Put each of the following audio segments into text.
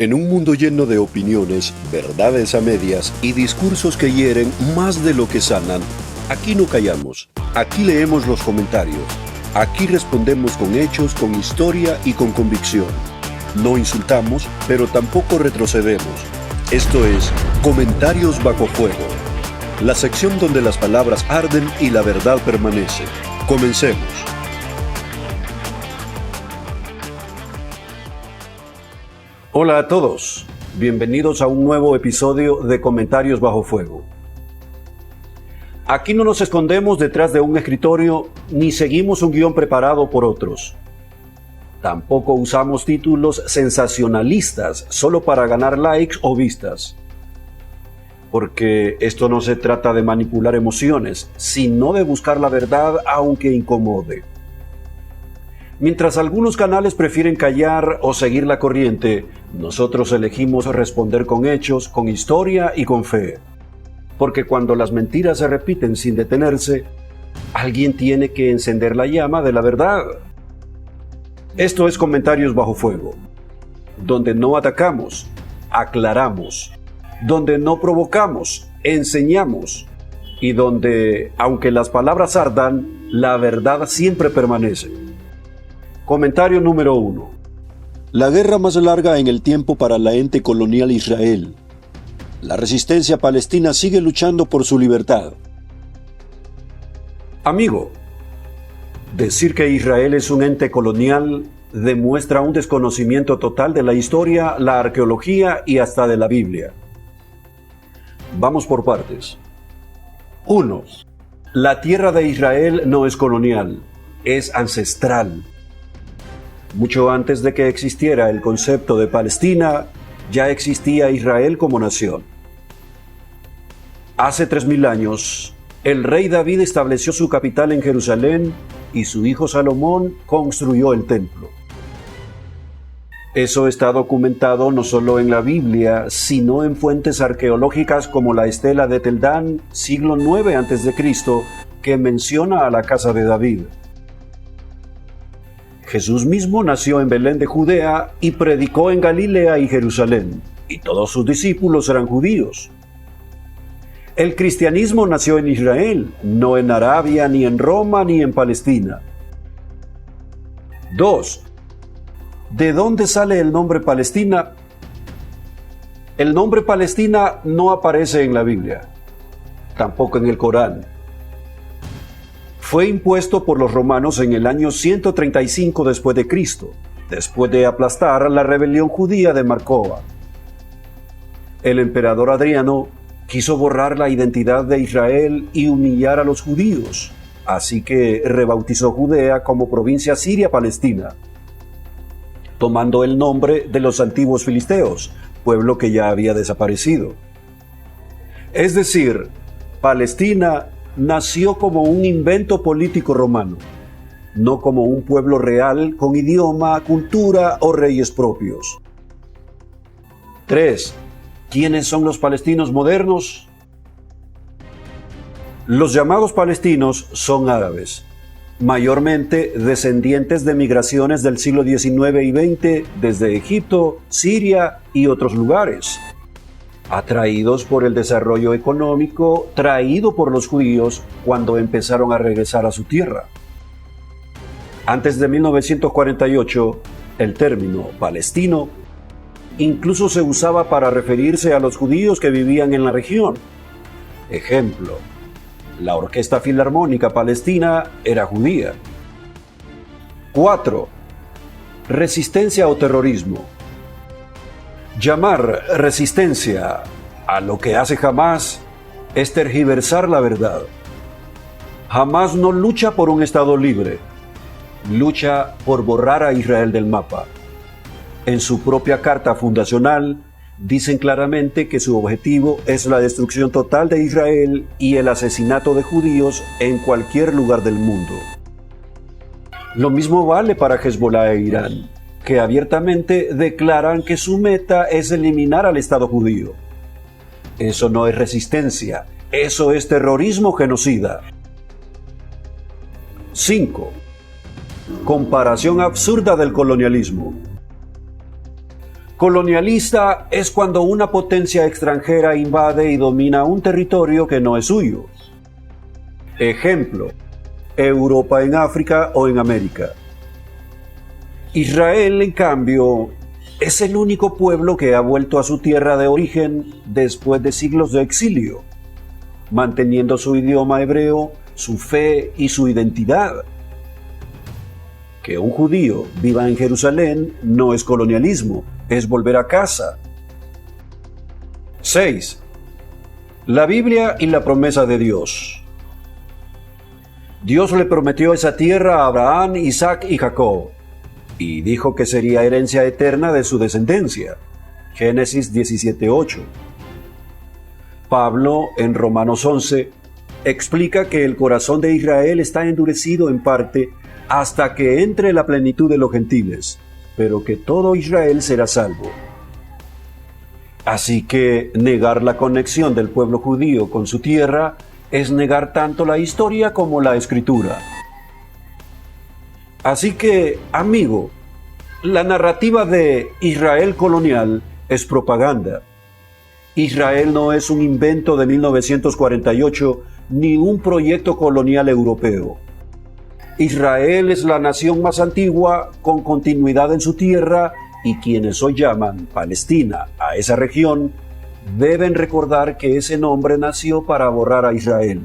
En un mundo lleno de opiniones, verdades a medias y discursos que hieren más de lo que sanan, aquí no callamos, aquí leemos los comentarios, aquí respondemos con hechos, con historia y con convicción. No insultamos, pero tampoco retrocedemos. Esto es Comentarios Bajo Fuego, la sección donde las palabras arden y la verdad permanece. Comencemos. Hola a todos, bienvenidos a un nuevo episodio de Comentarios Bajo Fuego. Aquí no nos escondemos detrás de un escritorio ni seguimos un guión preparado por otros. Tampoco usamos títulos sensacionalistas solo para ganar likes o vistas. Porque esto no se trata de manipular emociones, sino de buscar la verdad aunque incomode. Mientras algunos canales prefieren callar o seguir la corriente, nosotros elegimos responder con hechos, con historia y con fe. Porque cuando las mentiras se repiten sin detenerse, alguien tiene que encender la llama de la verdad. Esto es Comentarios Bajo Fuego, donde no atacamos, aclaramos, donde no provocamos, enseñamos, y donde, aunque las palabras ardan, la verdad siempre permanece. Comentario número 1. La guerra más larga en el tiempo para la ente colonial Israel. La resistencia palestina sigue luchando por su libertad. Amigo, decir que Israel es un ente colonial demuestra un desconocimiento total de la historia, la arqueología y hasta de la Biblia. Vamos por partes. 1. La tierra de Israel no es colonial, es ancestral. Mucho antes de que existiera el concepto de Palestina, ya existía Israel como nación. Hace 3000 años, el rey David estableció su capital en Jerusalén y su hijo Salomón construyó el templo. Eso está documentado no solo en la Biblia, sino en fuentes arqueológicas como la estela de Tel Dan, siglo IX a.C., que menciona a la casa de David. Jesús mismo nació en Belén de Judea y predicó en Galilea y Jerusalén, y todos sus discípulos eran judíos. El cristianismo nació en Israel, no en Arabia, ni en Roma, ni en Palestina. 2. ¿De dónde sale el nombre Palestina? El nombre Palestina no aparece en la Biblia, tampoco en el Corán. Fue impuesto por los romanos en el año 135 después de Cristo, después de aplastar la rebelión judía de Marcova. El emperador Adriano quiso borrar la identidad de Israel y humillar a los judíos, así que rebautizó Judea como provincia siria-palestina, tomando el nombre de los antiguos filisteos, pueblo que ya había desaparecido. Es decir, Palestina nació como un invento político romano, no como un pueblo real con idioma, cultura o reyes propios. 3. ¿Quiénes son los palestinos modernos? Los llamados palestinos son árabes, mayormente descendientes de migraciones del siglo XIX y XX desde Egipto, Siria y otros lugares, atraídos por el desarrollo económico traído por los judíos cuando empezaron a regresar a su tierra. Antes de 1948, el término palestino incluso se usaba para referirse a los judíos que vivían en la región. Ejemplo, la Orquesta Filarmónica Palestina era judía. 4. Resistencia o terrorismo. Llamar resistencia a lo que hace Hamás es tergiversar la verdad. Hamás no lucha por un Estado libre, lucha por borrar a Israel del mapa. En su propia carta fundacional, dicen claramente que su objetivo es la destrucción total de Israel y el asesinato de judíos en cualquier lugar del mundo. Lo mismo vale para Hezbollah e Irán, que abiertamente declaran que su meta es eliminar al Estado judío. Eso no es resistencia, eso es terrorismo genocida. 5. Comparación absurda del colonialismo. Colonialista es cuando una potencia extranjera invade y domina un territorio que no es suyo. Ejemplo, Europa en África o en América. Israel, en cambio, es el único pueblo que ha vuelto a su tierra de origen después de siglos de exilio, manteniendo su idioma hebreo, su fe y su identidad. Que un judío viva en Jerusalén no es colonialismo, es volver a casa. 6. La Biblia y la promesa de Dios. Dios le prometió esa tierra a Abraham, Isaac y Jacob, y dijo que sería herencia eterna de su descendencia. Génesis 17:8. Pablo, en Romanos 11, explica que el corazón de Israel está endurecido en parte hasta que entre la plenitud de los gentiles, pero que todo Israel será salvo. Así que negar la conexión del pueblo judío con su tierra es negar tanto la historia como la escritura. Así que, amigo, la narrativa de Israel colonial es propaganda. Israel no es un invento de 1948 ni un proyecto colonial europeo. Israel es la nación más antigua con continuidad en su tierra y quienes hoy llaman Palestina a esa región deben recordar que ese nombre nació para borrar a Israel.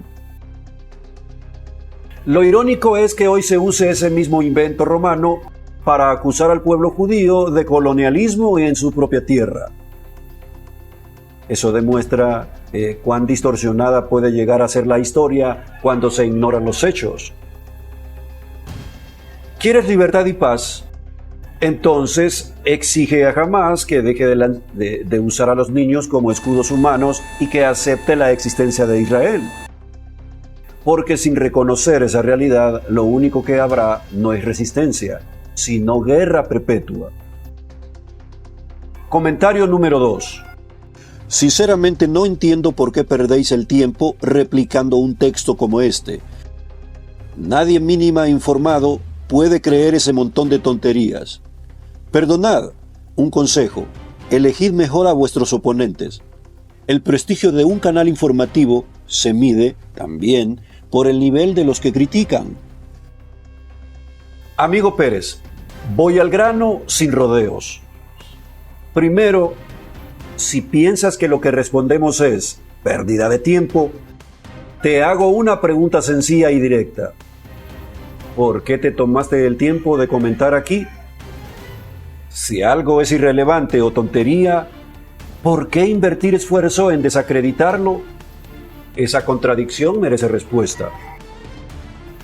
Lo irónico es que hoy se use ese mismo invento romano para acusar al pueblo judío de colonialismo en su propia tierra. Eso demuestra cuán distorsionada puede llegar a ser la historia cuando se ignoran los hechos. ¿Quieres libertad y paz? Entonces exige a Hamás que deje de usar a los niños como escudos humanos y que acepte la existencia de Israel. Porque sin reconocer esa realidad, lo único que habrá no es resistencia, sino guerra perpetua. Comentario número 2. Sinceramente no entiendo por qué perdéis el tiempo replicando un texto como este. Nadie mínima informado puede creer ese montón de tonterías. Perdonad, un consejo, elegid mejor a vuestros oponentes. El prestigio de un canal informativo se mide, también, por el nivel de los que critican. Amigo Pérez, voy al grano sin rodeos. Primero, si piensas que lo que respondemos es pérdida de tiempo, te hago una pregunta sencilla y directa. ¿Por qué te tomaste el tiempo de comentar aquí? Si algo es irrelevante o tontería, ¿por qué invertir esfuerzo en desacreditarlo? Esa contradicción merece respuesta.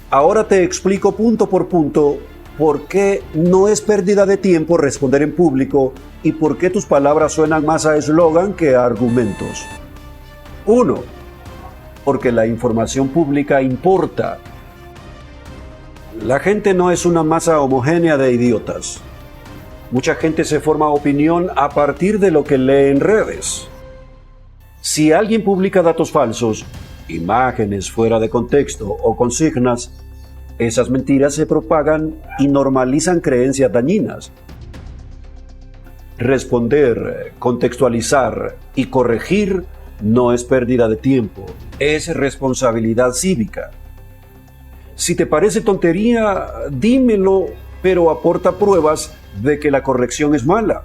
Ahora te explico punto por punto por qué no es pérdida de tiempo responder en público y por qué tus palabras suenan más a eslogan que a argumentos. 1. Porque la información pública importa. La gente no es una masa homogénea de idiotas. Mucha gente se forma opinión a partir de lo que lee en redes. Si alguien publica datos falsos, imágenes fuera de contexto o consignas, esas mentiras se propagan y normalizan creencias dañinas. Responder, contextualizar y corregir no es pérdida de tiempo, es responsabilidad cívica. Si te parece tontería, dímelo, pero aporta pruebas de que la corrección es mala.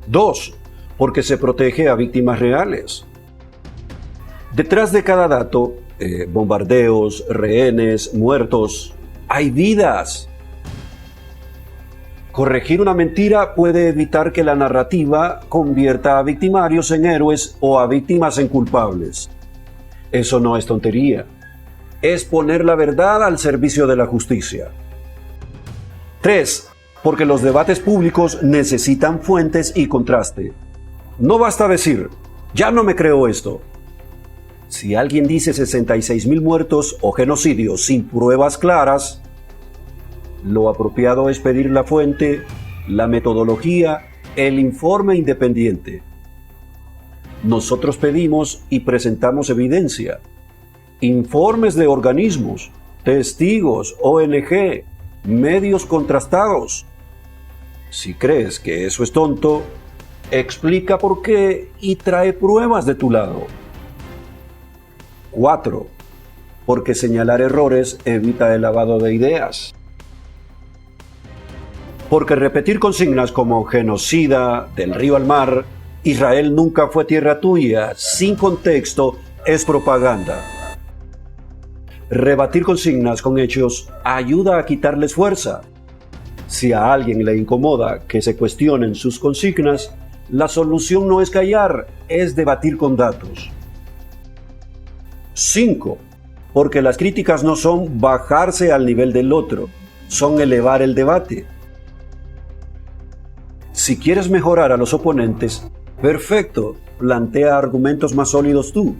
2. Porque se protege a víctimas reales. Detrás de cada dato, bombardeos, rehenes, muertos, hay vidas. Corregir una mentira puede evitar que la narrativa convierta a victimarios en héroes o a víctimas en culpables. Eso no es tontería. Es poner la verdad al servicio de la justicia. 3. Porque los debates públicos necesitan fuentes y contraste. No basta decir, ya no me creo esto. Si alguien dice 66,000 muertos o genocidios sin pruebas claras, lo apropiado es pedir la fuente, la metodología, el informe independiente. Nosotros pedimos y presentamos evidencia, informes de organismos, testigos, ONG, medios contrastados. Si crees que eso es tonto, explica por qué y trae pruebas de tu lado. 4. Porque señalar errores evita el lavado de ideas. Porque repetir consignas como genocida, del río al mar, Israel nunca fue tierra tuya, sin contexto, es propaganda. Rebatir consignas con hechos ayuda a quitarles fuerza. Si a alguien le incomoda que se cuestionen sus consignas, la solución no es callar, es debatir con datos. 5. Porque las críticas no son bajarse al nivel del otro, son elevar el debate. Si quieres mejorar a los oponentes, perfecto, plantea argumentos más sólidos tú.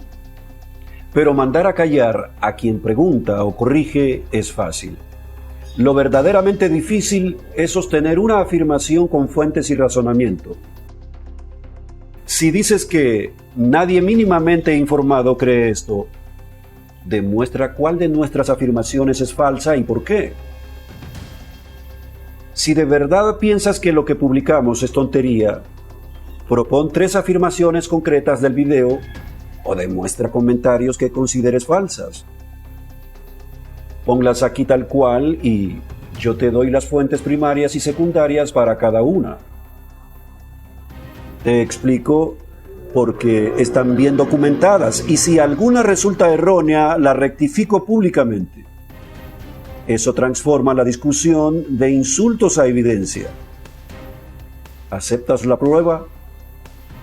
Pero mandar a callar a quien pregunta o corrige es fácil. Lo verdaderamente difícil es sostener una afirmación con fuentes y razonamiento. Si dices que nadie mínimamente informado cree esto, demuestra cuál de nuestras afirmaciones es falsa y por qué. Si de verdad piensas que lo que publicamos es tontería, propon 3 afirmaciones concretas del video o demuestra comentarios que consideres falsas. Ponlas aquí tal cual y yo te doy las fuentes primarias y secundarias para cada una. Te explico porque están bien documentadas y si alguna resulta errónea, la rectifico públicamente. Eso transforma la discusión de insultos a evidencia. ¿Aceptas la prueba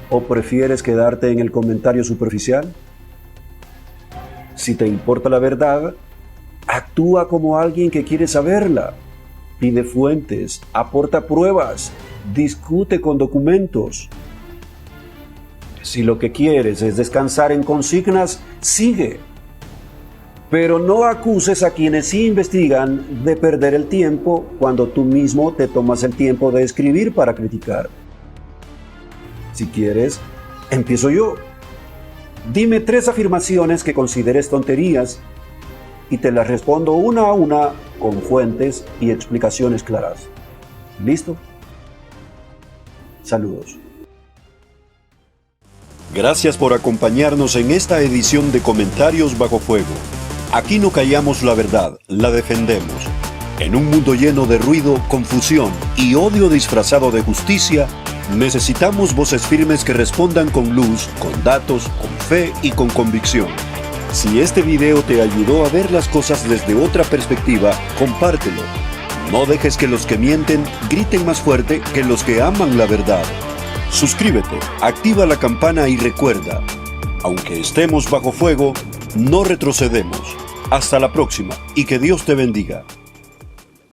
o prefieres quedarte en el comentario superficial? Si te importa la verdad, actúa como alguien que quiere saberla. Pide fuentes, aporta pruebas, discute con documentos. Si lo que quieres es descansar en consignas, sigue. Pero no acuses a quienes sí investigan de perder el tiempo cuando tú mismo te tomas el tiempo de escribir para criticar. Si quieres, empiezo yo. Dime 3 afirmaciones que consideres tonterías y te las respondo una a una con fuentes y explicaciones claras. ¿Listo? Saludos. Gracias por acompañarnos en esta edición de Comentarios Bajo Fuego. Aquí no callamos la verdad, la defendemos. En un mundo lleno de ruido, confusión y odio disfrazado de justicia, necesitamos voces firmes que respondan con luz, con datos, con fe y con convicción. Si este video te ayudó a ver las cosas desde otra perspectiva, compártelo. No dejes que los que mienten griten más fuerte que los que aman la verdad. Suscríbete, activa la campana y recuerda, aunque estemos bajo fuego, no retrocedemos. Hasta la próxima y que Dios te bendiga.